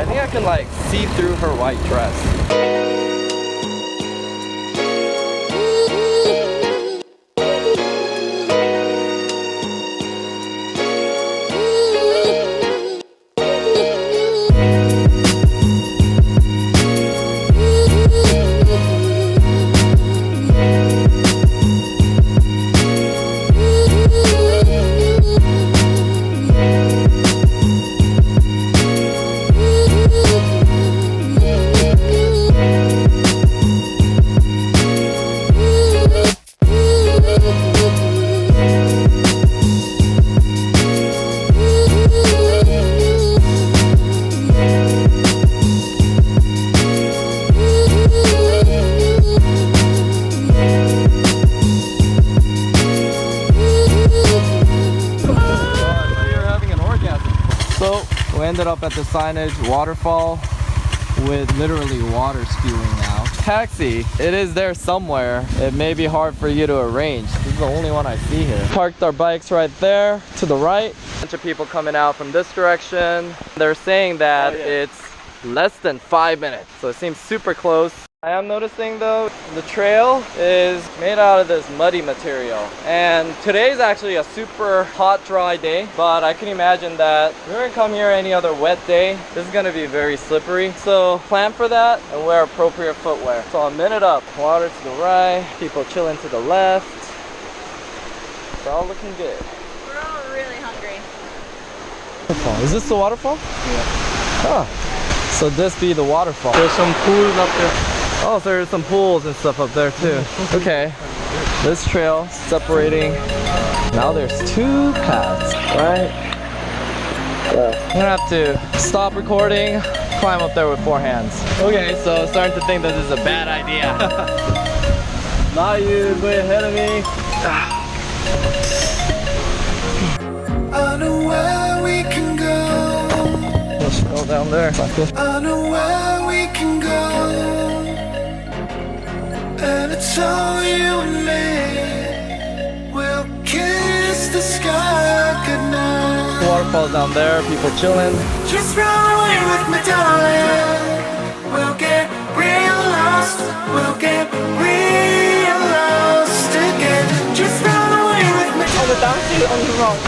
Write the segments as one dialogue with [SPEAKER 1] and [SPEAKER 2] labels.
[SPEAKER 1] think I can like see through her white dress. We ended up at the signage waterfall with literally water spewing out. Taxi, it is there somewhere. It may be hard for you to arrange. This is the only one I see here. Parked our bikes right there to the right. A bunch of people coming out from this direction. They're saying that it's less than 5 minutes. So it seems super close. I am noticing though, the trail is made out of this muddy material. And today is actually a super hot, dry day, but I can imagine that if we're gonna come here any other wet day, this is gonna be very slippery. So plan for that and wear appropriate footwear. So a minute up, water to the right, people chilling to the left. It's all looking good.
[SPEAKER 2] We're all really hungry.
[SPEAKER 1] Waterfall. Is this the waterfall? Yeah. Oh, so this be the waterfall.
[SPEAKER 3] There's some pools up there.
[SPEAKER 1] Oh, so there's some pools and stuff up there too. Okay, this trail separating. Now there's 2 paths, right? I'm gonna have to stop recording, climb up there with 4 hands. Okay, so starting to think that this is a bad idea. Not you, way ahead of me.
[SPEAKER 4] I know where we can go.
[SPEAKER 1] Let's go down there.
[SPEAKER 4] I know where we can go. And it's all you and me. We'll kiss the sky goodnight.
[SPEAKER 1] Waterfalls down there, people chilling.
[SPEAKER 4] Just run away with me, darling. We'll get real lost. We'll get real lost again. Just run away with me.
[SPEAKER 2] Oh, the donkey on the wrong.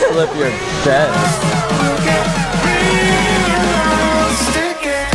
[SPEAKER 1] Slip your bed.
[SPEAKER 4] We'll get real lost again.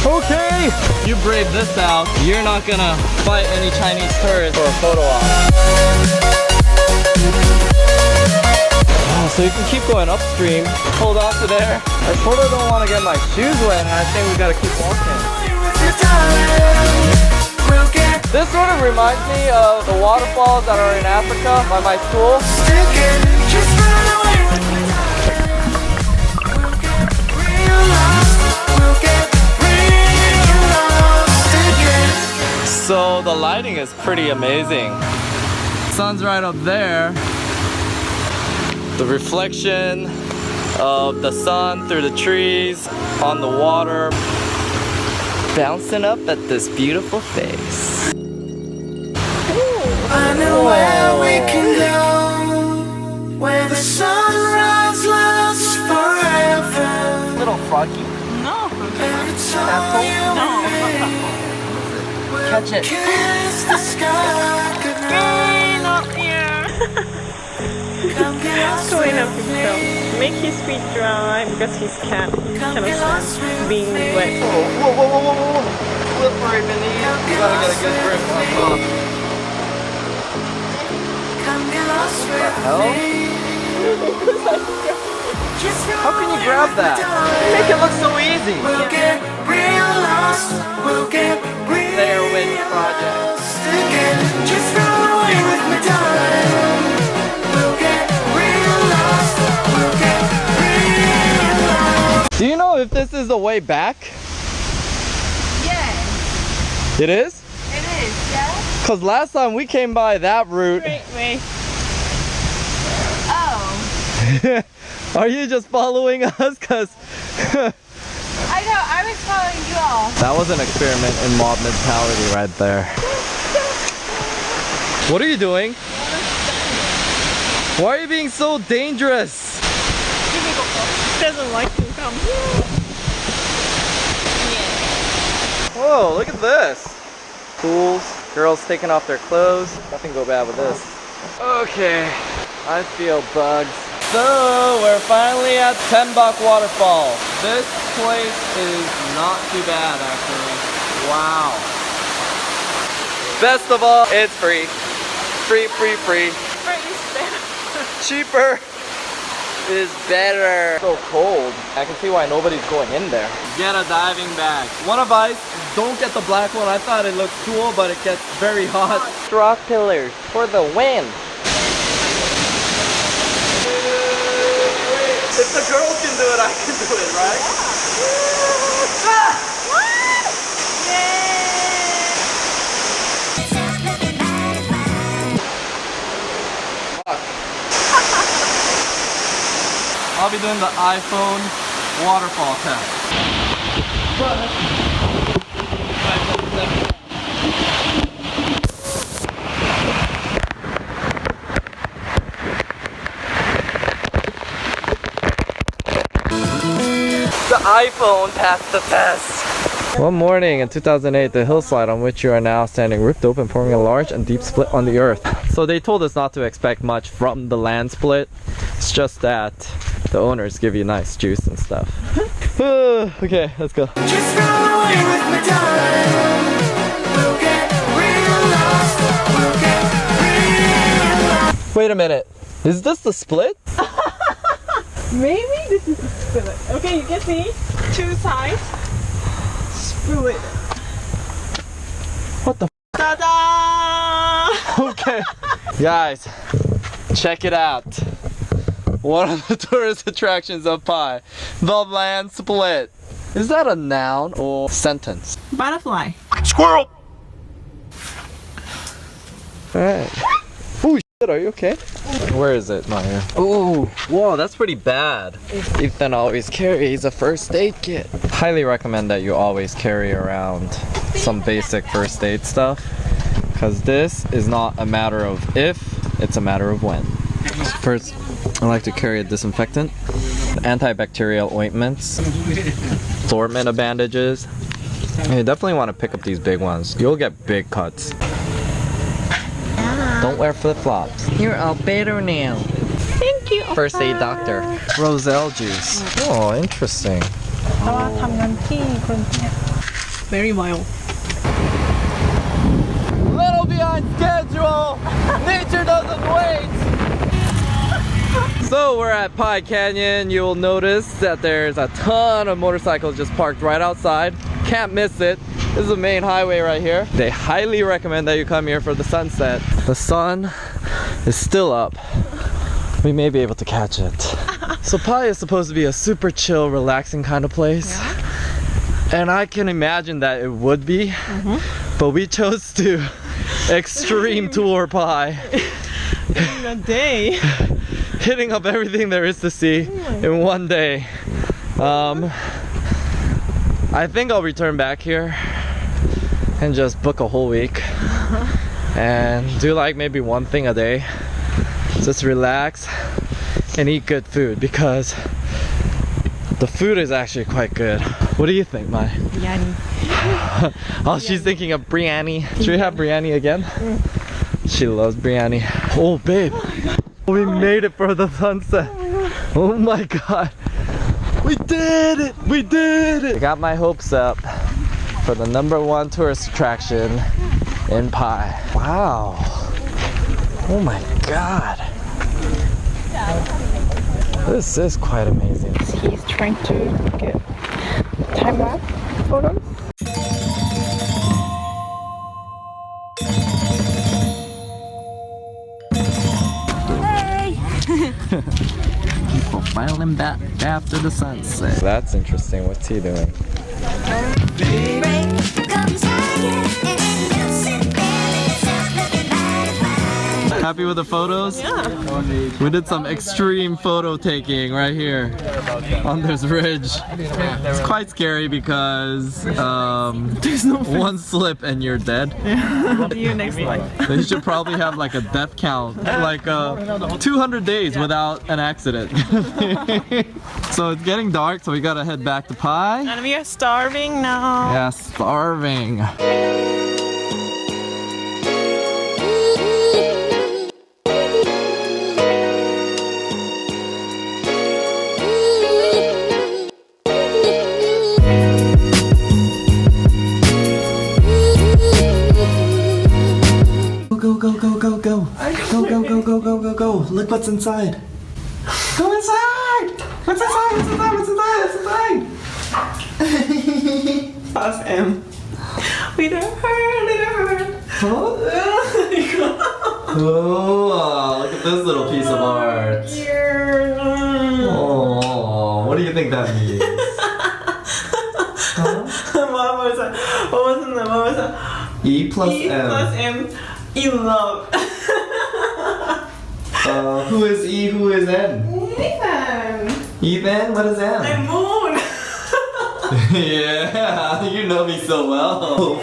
[SPEAKER 1] Okay, you brave this out. You're not gonna fight any Chinese tourists for a photo op. Oh, so you can keep going upstream. Hold on to there. I sort of don't want to get my shoes wet, and I think we gotta keep walking. This sort of reminds me of the waterfalls that are in Africa by my school. So the lighting is pretty amazing. Sun's right up there. The reflection of the sun through the trees on the water, bouncing up at this beautiful face.
[SPEAKER 4] I know where we can go, where the sunrise lasts forever.
[SPEAKER 1] Little froggy.
[SPEAKER 2] No.
[SPEAKER 4] And it's all you and me.
[SPEAKER 1] Catch it.
[SPEAKER 4] Kiss the sky goodnight.
[SPEAKER 2] Not here.
[SPEAKER 4] Come get lost
[SPEAKER 2] Going up
[SPEAKER 4] with
[SPEAKER 2] himself.
[SPEAKER 4] me.
[SPEAKER 2] Make his feet dry because his cat
[SPEAKER 4] Come
[SPEAKER 2] cannot
[SPEAKER 4] get lost
[SPEAKER 2] stand
[SPEAKER 4] with
[SPEAKER 2] being
[SPEAKER 4] me.
[SPEAKER 2] wet.
[SPEAKER 1] Whoa, whoa, whoa, whoa, whoa. Slippery beneath. You gotta get a good grip on top.
[SPEAKER 4] Come get lost with
[SPEAKER 1] hell?
[SPEAKER 4] me. Just
[SPEAKER 1] How can you grab that? You make it look so easy.
[SPEAKER 4] We'll get real lost. We'll get real
[SPEAKER 1] There with project.
[SPEAKER 4] lost again. Just run away with me, darling. We'll get real lost. We'll get real lost.
[SPEAKER 1] Do you know if this is the way back?
[SPEAKER 2] Yes,
[SPEAKER 1] It is?
[SPEAKER 2] it is, yeah?
[SPEAKER 1] Because last time we came by that route.
[SPEAKER 2] Wait. Oh.
[SPEAKER 1] Are you just following us? Because
[SPEAKER 2] I know, I was following you all.
[SPEAKER 1] that was an experiment in mob mentality right there. What are you doing? Why are you being so dangerous?
[SPEAKER 2] Give me from here.
[SPEAKER 1] Whoa, look at this. Pools, girls taking off their clothes. Nothing go bad with this. Okay, I feel bugs. So, we're finally at Pembok Waterfall. This place is not too bad actually. Wow. Best of all, it's free. Free. Cheaper is better. So cold. I can see why nobody's going in there. Get a diving bag. One advice, don't get the black one. I thought it looked cool, but it gets very hot. Rock pillars for the win. If the girls can do it, I can do it, right? Yeah. Ah! I'll be doing the iPhone waterfall test. The iPhone passed the test. One morning in 2008, the hillside on which you are now standing ripped open, forming a large and deep split on the earth. So they told us not to expect much from the land split. It's just that the owners give you nice juice and stuff. Okay, let's go.
[SPEAKER 4] Just run away with me, darling. We'll get real lost. We'll get real lost.
[SPEAKER 1] Wait a minute. Is this the split?
[SPEAKER 2] Maybe this is a split. Okay, you can see two sides. Split.
[SPEAKER 1] What the
[SPEAKER 2] Ta-da!
[SPEAKER 1] Okay. Guys, check it out. One of the tourist attractions of Pai, the land split. Is that a noun or sentence?
[SPEAKER 2] Butterfly.
[SPEAKER 4] Squirrel.
[SPEAKER 1] Alright. Oh shit, are you okay? Where is it, Maya? Oh, whoa, that's pretty bad. Ethan always carries a first aid kit. Highly recommend that you always carry around some basic first aid stuff, because this is not a matter of if, it's a matter of when. First, I like to carry a disinfectant, antibacterial ointments, assortment of bandages. You definitely want to pick up these big ones. You'll get big cuts. Don't wear flip-flops. You're all better now.
[SPEAKER 2] Thank you.
[SPEAKER 1] First aid doctor. Roselle juice. Oh, interesting.
[SPEAKER 2] Very mild.
[SPEAKER 1] Little behind schedule. Nature doesn't wait. So we're at Pai Canyon. You'll notice that there's a ton of motorcycles just parked right outside. Can't miss it. This is the main highway right here. They highly recommend that you come here for the sunset. The sun is still up. We may be able to catch it. So Pai is supposed to be a super chill, relaxing kind of place. Yeah. And I can imagine that it would be. But we chose to extreme tour Pai.
[SPEAKER 2] In a day.
[SPEAKER 1] Hitting up everything there is to see in one day. I think I'll return back here and just book a whole week and do like maybe one thing a day. Just relax and eat good food, because the food is actually quite good. What do you think, Mai?
[SPEAKER 2] Biryani.
[SPEAKER 1] Oh, she's thinking of biryani. Should we have biryani again? She loves biryani. Oh, babe. We made it for the sunset. Oh my god. We did it! We did it! I got my hopes up for the #1 tourist attraction in Pai. Wow. Oh my god. This is quite amazing.
[SPEAKER 2] He's trying to get time lapse photos.
[SPEAKER 1] Profiling back after the sunset. That's interesting. What's he doing? Happy with the photos?
[SPEAKER 2] Yeah.
[SPEAKER 1] We did some extreme photo taking right here on this ridge. It's quite scary because
[SPEAKER 2] There's no
[SPEAKER 1] one slip and you're dead.
[SPEAKER 2] See you next time.
[SPEAKER 1] They should probably have like a death count, like 200 days without an accident. So it's getting dark, so we gotta head back to Pai.
[SPEAKER 2] And we are starving now.
[SPEAKER 1] Yeah, starving. Go, go, go, go, go. Go, go, go, go, go, go, go. Look what's inside. Go inside! What's inside? What's inside? What's inside? What's inside?
[SPEAKER 2] Fast M. We don't hurt.
[SPEAKER 1] Huh? Oh, look at this little piece of art. Oh, what do you think that means? Huh?
[SPEAKER 2] What was that? What was that?
[SPEAKER 1] E plus
[SPEAKER 2] E
[SPEAKER 1] M.
[SPEAKER 2] plus M. E love.
[SPEAKER 1] Who is E? Who is N?
[SPEAKER 2] Ethan.
[SPEAKER 1] Ethan? What is M?
[SPEAKER 2] And Moon.
[SPEAKER 1] Yeah, you know me so well.